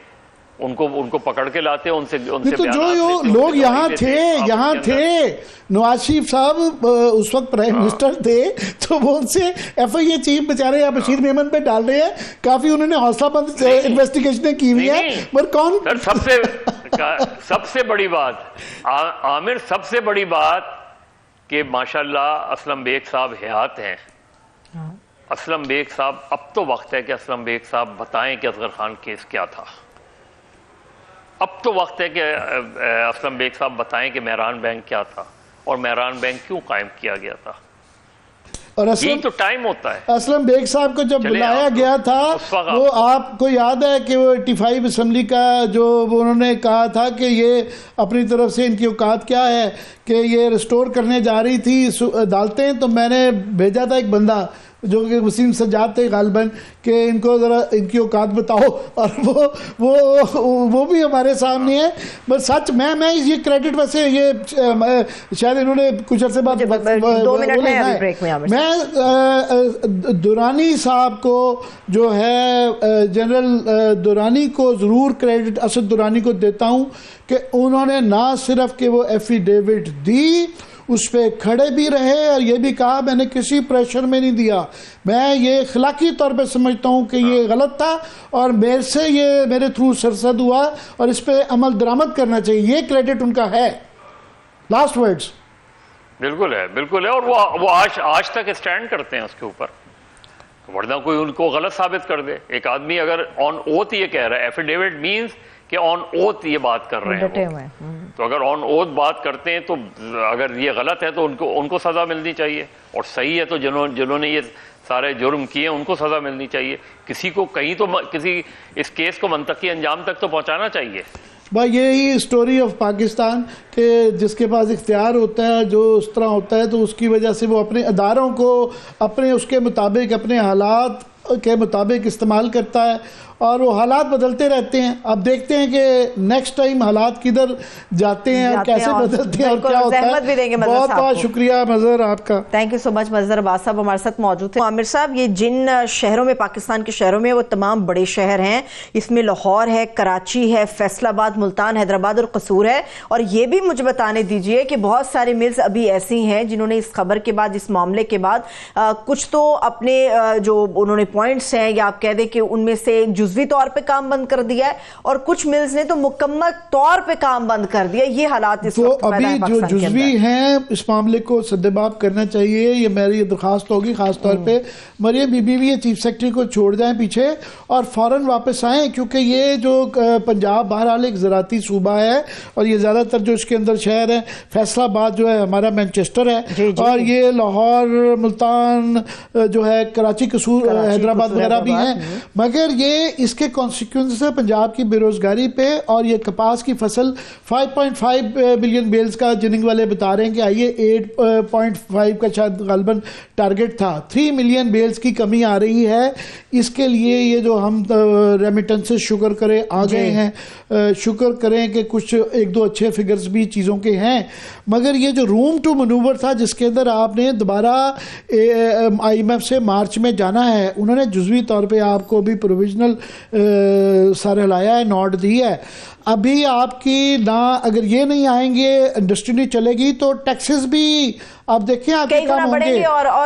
ان کو پکڑ کے لاتے، ان سے تو جو لوگ یہاں تھے نواز شریف صاحب اس وقت پرائم منسٹر تھے تو وہ ان سے FIA چیف بیچارے یا بشیر میمن پہ ڈال رہے ہیں، کافی انہوں نے حوصلہ مند انویسٹیگیشنیں کی ہوئی ہیں، مگر کون سب سے بڑی بات عامر، سب سے بڑی بات کہ ماشاءاللہ اسلم بیگ صاحب حیات ہیں۔ اسلم بیگ صاحب اب تو وقت ہے کہ اسلم بیگ صاحب بتائیں کہ اصغر خان کیس کیا تھا، اب تو وقت ہے کہ اسلم بیگ صاحب بتائیں کہ مہران بینک کیا تھا اور مہران بینک کیوں قائم کیا گیا تھا۔ اور یہی تو ٹائم ہوتا ہے. اسلم بیگ صاحب کو جب بلایا گیا تھا وہ آپ کو یاد ہے کہ وہ 85 اسمبلی کا جو انہوں نے کہا تھا کہ یہ اپنی طرف سے ان کی اوقات کیا ہے کہ یہ ریسٹور کرنے جا رہی تھی عدالتیں, تو میں نے بھیجا تھا ایک بندہ جو کہ وسیم سجاد تھے غالباً کہ ان کو ذرا ان کی اوقات بتاؤ, اور وہ بھی ہمارے سامنے ہے. بس سچ میں یہ کریڈٹ ویسے یہ شاید انہوں نے کچھ عرصے بعد 2 منٹ ہے ابھی بریک میں دورانی صاحب کو جو ہے جنرل دورانی کو ضرور کریڈٹ اسد دورانی کو دیتا ہوں کہ انہوں نے نہ صرف کہ وہ ایفیڈیوٹ دی, اس پہ کھڑے بھی رہے اور یہ بھی کہا میں نے کسی پریشر میں نہیں دیا, میں یہ اخلاقی طور پہ سمجھتا ہوں کہ یہ غلط تھا اور میرے سے یہ میرے تھرو سرزد ہوا اور اس پہ عمل درآمد کرنا چاہیے. یہ کریڈٹ ان کا ہے. Last words. بالکل ہے اور وہ آج تک اسٹینڈ کرتے ہیں اس کے اوپر, ورنہ کوئی ان کو غلط ثابت کر دے. ایک آدمی اگر آن اوتھ یہ کہہ رہا ہے, ایفیڈیوٹ مینز کہ آن اوتھ یہ بات کر رہے ہیں, تو اگر آن اوتھ بات کرتے ہیں تو اگر یہ غلط ہے تو ان کو سزا ملنی چاہیے, اور صحیح ہے تو جنہوں نے یہ سارے جرم کیے ان کو سزا ملنی چاہیے. کسی کو کہیں تو کسی اس کیس کو منطقی انجام تک تو پہنچانا چاہیے. بھائی یہی اسٹوری آف پاکستان کہ جس کے پاس اختیار ہوتا ہے جو اس طرح ہوتا ہے تو اس کی وجہ سے وہ اپنے اداروں کو اپنے اس کے مطابق اپنے حالات کے مطابق استعمال کرتا ہے اور وہ حالات بدلتے رہتے ہیں. اب دیکھتے ہیں کہ نیکسٹ ٹائم حالات کدھر جاتے ہیں اور کیسے بدلتے ہیں اور کیا ہوتا ہے. بہت بہت شکریہ مظہر آپ کا. تھینک یو سو مچ. مظہر عباس صاحب ہمارے ساتھ موجود تھے. عامر صاحب, یہ جن شہروں میں پاکستان کے شہروں میں وہ تمام بڑے شہر ہیں, اس میں لاہور ہے, کراچی ہے, فیصل آباد, ملتان, حیدرآباد اور قصور ہے. اور یہ بھی مجھے بتانے دیجئے کہ بہت سارے ملز ابھی ایسی ہیں جنہوں نے اس خبر کے بعد, اس معاملے کے بعد کچھ تو اپنے جو انہوں نے پوائنٹس ہیں یا آپ کہہ دیں کہ ان میں سے جزوی طور پہ کام بند کر دیا ہے, اور کچھ ملز نے تو مکمل طور پہ کام بند کر دیا. یہ حالات اس وقت ابھی جو جزوی ہیں اس معاملے کو سدباب کرنا چاہیے. یہ میری درخواست ہوگی خاص طور پہ مریم بی بی بھی چیف سیکرٹری کو چھوڑ جائیں پیچھے اور فوراً واپس آئیں, کیونکہ یہ جو پنجاب بہرحال ایک زراعتی صوبہ ہے اور یہ زیادہ تر جو اس کے اندر شہر ہیں, فیصل آباد جو ہے ہمارا مینچسٹر ہے, اور یہ لاہور, ملتان جو ہے, کراچی, قصور, حیدرآباد وغیرہ بھی ہیں. مگر یہ اس کے کانسیکوینس ہے پنجاب کی بے روزگاری پہ, اور یہ کپاس کی فصل 5.5 بلین بیلز کا جننگ والے بتا رہے ہیں کہ آئیے 8.5 کا شاید غالباً ٹارگٹ تھا. 3 ملین بیلز کی کمی آ رہی ہے. اس کے لیے یہ جو ہم ریمیٹنسز شکر کریں آ گئے ہیں, شکر کریں کہ کچھ 1-2 اچھے فگرز بھی چیزوں کے ہیں. مگر یہ جو روم ٹو منوور تھا جس کے اندر آپ نے دوبارہ آئی ایم ایف سے مارچ میں جانا ہے, انہوں نے جزوی طور پہ آپ کو بھی پروویژنل سر ہلایا ہے, نوٹ دی ہے. ابھی آپ کی نہ اگر یہ نہیں آئیں گے, انڈسٹری نہیں چلے گی تو ٹیکسز بھی آپ دیکھیں آپ کے کام ہوں گے.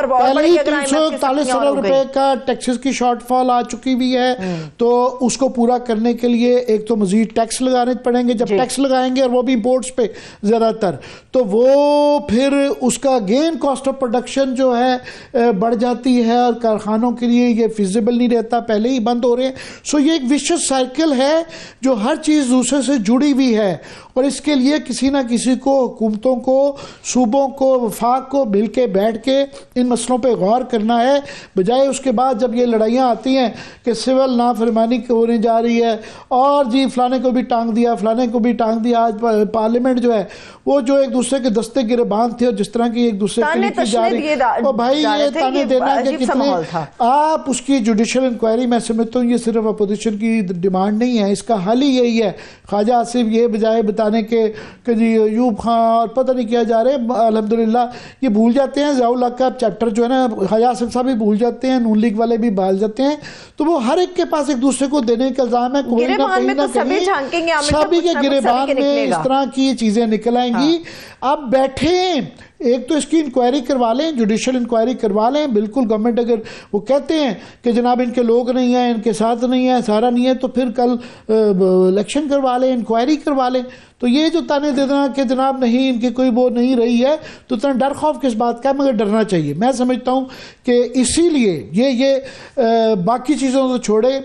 پہلے ہی 341 ارب روپے کا ٹیکسز کی شارٹ فال آ چکی بھی ہے, تو اس کو پورا کرنے کے لیے ایک تو مزید ٹیکس لگانے پڑیں گے. جب ٹیکس لگائیں گے اور وہ بھی امپورٹس پہ زیادہ تر, تو وہ پھر اس کا گین کاسٹ آف پروڈکشن جو ہے بڑھ جاتی ہے اور کارخانوں کے لیے یہ فیزیبل نہیں رہتا, پہلے ہی بند ہو رہے ہیں. سو یہ ایک ویشس سائیکل ہے جو ہر چیز دوسرے سے جڑی ہوئی ہے, اور اس کے لیے کسی نہ کسی کو, حکومتوں کو, صوبوں کو, وفاق کو مل کے بیٹھ کے ان مسئلوں پہ غور کرنا ہے, بجائے اس کے بعد جب یہ لڑائیاں آتی ہیں کہ سول نافرمانی ہونے جا رہی ہے اور جی فلانے کو بھی ٹانگ دیا, فلانے کو بھی ٹانگ دیا. آج پارلیمنٹ جو ہے وہ جو ایک دوسرے کے دستے گربان تھے اور جس طرح کی ایک دوسرے کے لیے جا رہی, اور بھائی یہ تانے دینا کہ کتنے آپ اس کی جوڈیشل انکوائری, میں سمجھتا ہوں یہ صرف اپوزیشن کی ڈیمانڈ نہیں ہے, اس کا حل ہی یہی ہے. خواجہ آصف یہ بجائے بتانے کے کہ جی ایوب خان اور پتہ نہیں کیا جا رہے, الحمدللہ یہ بھول جاتے ہیں. ضیاء الحق کا چیپٹر جو ہے نا, خواجہ آصف صاحب بھی بھول جاتے ہیں, نون لیگ والے بھی بھول جاتے ہیں. تو وہ ہر ایک کے پاس ایک دوسرے کو دینے کا الزام ہے, کوئی نہ کہیں نہ کہیں سبھی کے گریبان میں اس طرح کی چیزیں نکل آئیں گی. آپ بیٹھیں, ایک تو اس کی انکوائری کروا لیں, جوڈیشل انکوائری کروا لیں. بالکل گورنمنٹ اگر وہ کہتے ہیں کہ جناب ان کے لوگ نہیں ہیں, ان کے ساتھ نہیں ہیں, سارا نہیں ہے, تو پھر کل الیکشن کروا لیں, انکوائری کروا لیں. تو یہ جو تانے دینا کہ جناب نہیں ان کی کوئی وہ نہیں رہی ہے تو اتنا ڈر خوف کس بات کا ہے، مگر ڈرنا چاہیے. میں سمجھتا ہوں کہ اسی لیے یہ باقی چیزوں کو چھوڑے،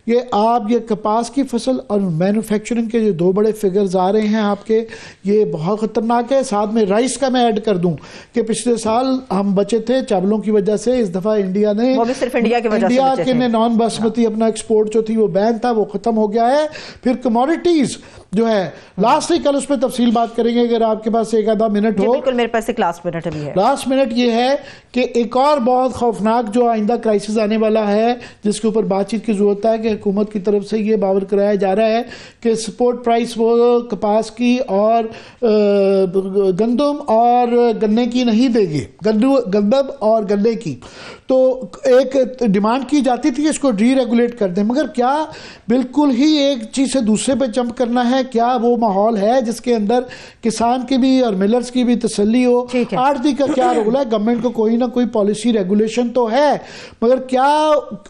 یہ آپ یہ کپاس کی فصل اور مینوفیکچرنگ کے جو 2 بڑے فگرز آ رہے ہیں آپ کے، یہ بہت خطرناک ہے. ساتھ میں رائس کا میں ایڈ کر دوں کہ پچھلے سال ہم بچے تھے چاولوں کی وجہ سے، اس دفعہ انڈیا نے، وہ بھی صرف انڈیا کی وجہ سے انڈیا بچے کے تھے. نے نان باسمتی اپنا ایکسپورٹ جو تھی وہ بین تھا، وہ ختم ہو گیا ہے. پھر کموڈیٹیز جو ہے لاسٹ کل اس پہ تفصیل بات کریں گے اگر آپ کے پاس ایک آدھا منٹ ہو. بالکل، میرے پاس ایک لاسٹ منٹ ابھی ہے. لاسٹ منٹ یہ ہے کہ ایک اور بہت خوفناک جو آئندہ کرائسس آنے والا ہے جس کے اوپر بات چیت کی ضرورت ہے کہ حکومت کی طرف سے یہ باور کرایا جا رہا ہے کہ سپورٹ پرائس وہ کپاس کی اور گندم اور گنے کی نہیں دے گی، گندم اور گنے کی. تو ایک ڈیمانڈ کی جاتی تھی اس کو ری ریگولیٹ کر دیں، مگر کیا بالکل ہی ایک چیز سے دوسرے پہ جمپ کرنا ہے؟ کیا وہ ماحول ہے جس کے اندر کسان کی بھی اور ملرز کی بھی تسلی ہو؟ آڑتی کا کیا رول ہے؟ گورنمنٹ کو کوئی نہ کوئی پالیسی ریگولیشن تو ہے، مگر کیا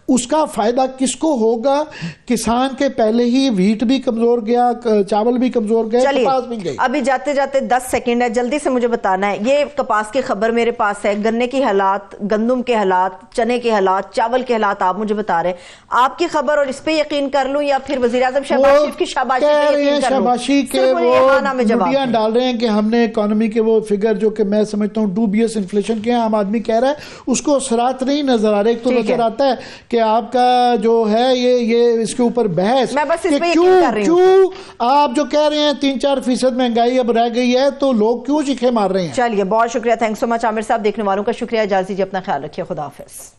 اس کا فائدہ کس کو ہوگا؟ کسان کے پہلے ہی ویٹ بھی کمزور گیا، چاول بھی کمزور گئے، کپاس بھی گئی. ابھی جاتے جاتے 10 سیکنڈ ہے، جلدی سے مجھے بتانا ہے. یہ کپاس کی خبر میرے پاس ہے، گنے کے حالات، گندم کے حالات، چنے کے حالات، چاول کے حالات آپ مجھے بتا رہے ہیں. آپ کی خبر اور اس پہ یقین کر لوں یا پھر وزیراعظم شہباز شریف کی شاباشی پہ یقین کر لوں؟ شاباشی کے وہ میڈیا ڈال رہے ہیں کہ ہم نے اکانومی کے وہ فگر جو کہ میں سمجھتا ہوں ڈوبیس انفلیشن کے ہیں، عام آدمی کہہ رہا ہے اس کو اثرات نہیں نظر آ رہے. ایک تو نظر آتا ہے کہ آپ کا جو ہے یہ اس کے اوپر بحث کہ کیوں آپ جو کہہ رہے ہیں 3-4% مہنگائی اب رہ گئی ہے تو لوگ کیوں چیخے مار رہے ہیں. چلیے، بہت شکریہ، تھینکس سو مچ عامر صاحب. دیکھنے والوں کا شکریہ، اجازت دیجیے، اپنا خیال رکھیے، خدا حافظ.